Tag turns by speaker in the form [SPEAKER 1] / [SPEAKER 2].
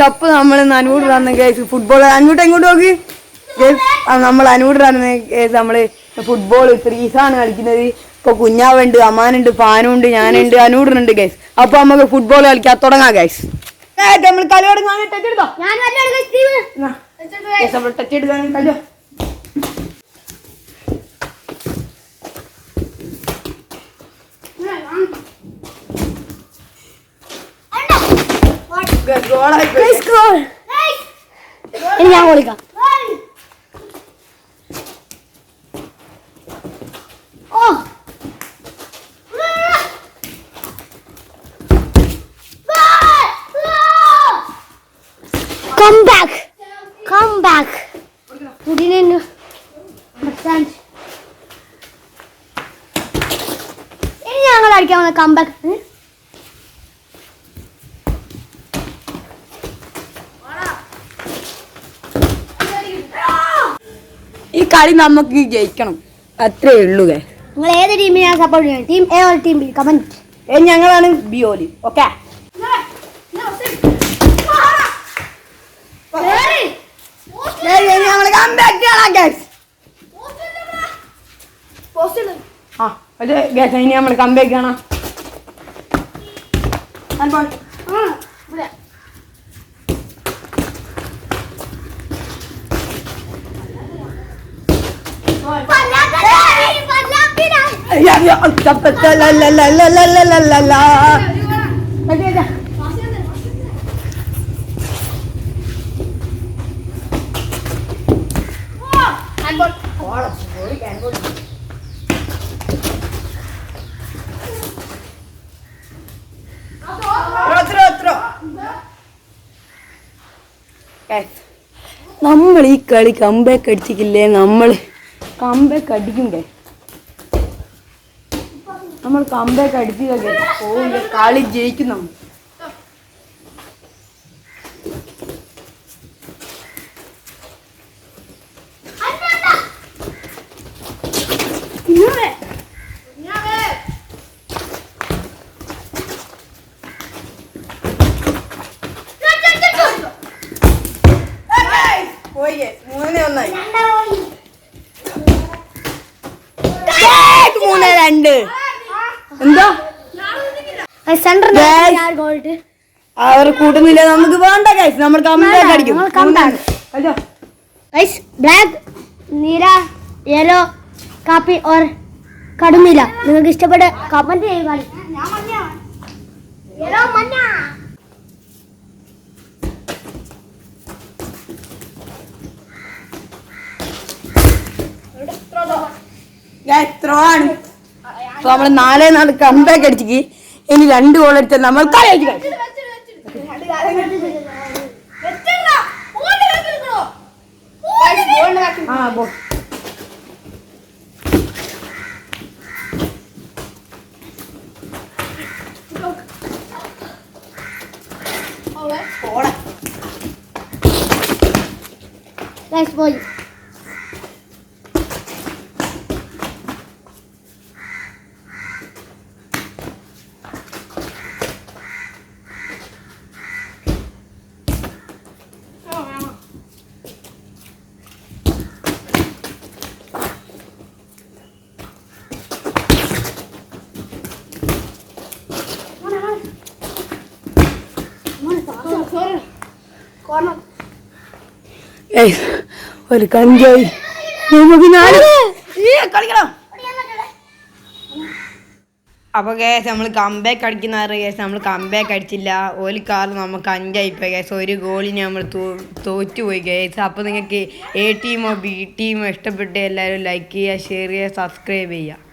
[SPEAKER 1] അപ്പൊ നമ്മൾ അനൂട് റന്ന് case football അങ്ങോട്ട് എങ്ങോട്ട് നോക്ക് നമ്മൾ അനൂട് റന്ന് കേസ് നമ്മള് ഫുട്ബോൾ ത്രീസാണ് കളിക്കുന്നത്. ഇപ്പൊ കുഞ്ഞാവുണ്ട്, അമാനുണ്ട്, പാനുണ്ട്, ഞാനുണ്ട്, അനൂടിനുണ്ട് ഗൈസ്. അപ്പൊ നമുക്ക് ഫുട്ബോൾ കളിക്കാൻ തുടങ്ങാം ഗൈസ്. നമ്മൾ കളി തുടങ്ങാൻ ടച്ച് എടുത്തോ? ടച്ച് എടുക്കാൻ കളിയോ?
[SPEAKER 2] ഞാൻ വിളിക്കാം. Come back. ഇനി ഞങ്ങൾ അടിക്കാൻ വന്ന കംബാക്ക്.
[SPEAKER 1] ഈ കളി നമുക്ക് ജയിക്കണം, അത്രേ ഉള്ളൂ.
[SPEAKER 2] നിങ്ങൾ ഏത് ടീമിനാണ് സപ്പോർട്ട് ചെയ്യുന്നത്? Team A or team B? Comment.
[SPEAKER 1] ഞങ്ങളാണ് ബിയോലി. ഓക്കെ, ഇനി നമ്മൾ കംബാക്ക് കാണാം. നമ്മൾ ഈ കളി കംബാക്ക് അടിച്ചിട്ടില്ലേ? നമ്മൾ കംബാക്ക് അടിക്കണ്ടേ? നമ്മൾ കംബാക്ക് അടിച്ചിട്ടൊക്കെ പോവില്ല, കളി ജയിക്കും നമ്മൾ. എന്താ അവർ കൂട്ടുന്നില്ല, നമുക്ക് വേണ്ട ഗൈസ്. നമ്മൾ കംബാക്ക് അടിക്കും.
[SPEAKER 2] ബ്ലാക്ക്, നീല, യെല്ലോ, കാപ്പി ഓർ കടുന്നില്ല. നിങ്ങൾക്ക് ഇഷ്ടപ്പെട്ട കമന്റ് ചെയ്യുക.
[SPEAKER 1] നമ്മള് 4-4 കംബാക്ക് അടിച്ചിക്ക്. ഇനി 2 ഗോൾ അടിച്ചാൽ നമ്മൾ കളി അടിച്ചു.
[SPEAKER 2] പോയി.
[SPEAKER 1] ഒരു കഞ്ചായി നമുക്ക് കളിക്കണം. അപ്പൊ കേസ് നമ്മൾ കംബാക്ക് അടിക്കുന്ന കേസ് നമ്മൾ കംബാക്ക് അടിച്ചില്ല. ഒരു കാലം നമുക്ക് 5 ആയിപ്പോയി കേസ്. ഒരു ഗോളിന് നമ്മൾ തോറ്റുപോയി കേസ്. അപ്പോൾ നിങ്ങൾക്ക് എ ടീമോ ബി ടീമോ ഇഷ്ടപ്പെട്ട് എല്ലാവരും ലൈക്ക് ചെയ്യുക, ഷെയർ ചെയ്യുക, സബ്സ്ക്രൈബ് ചെയ്യുക.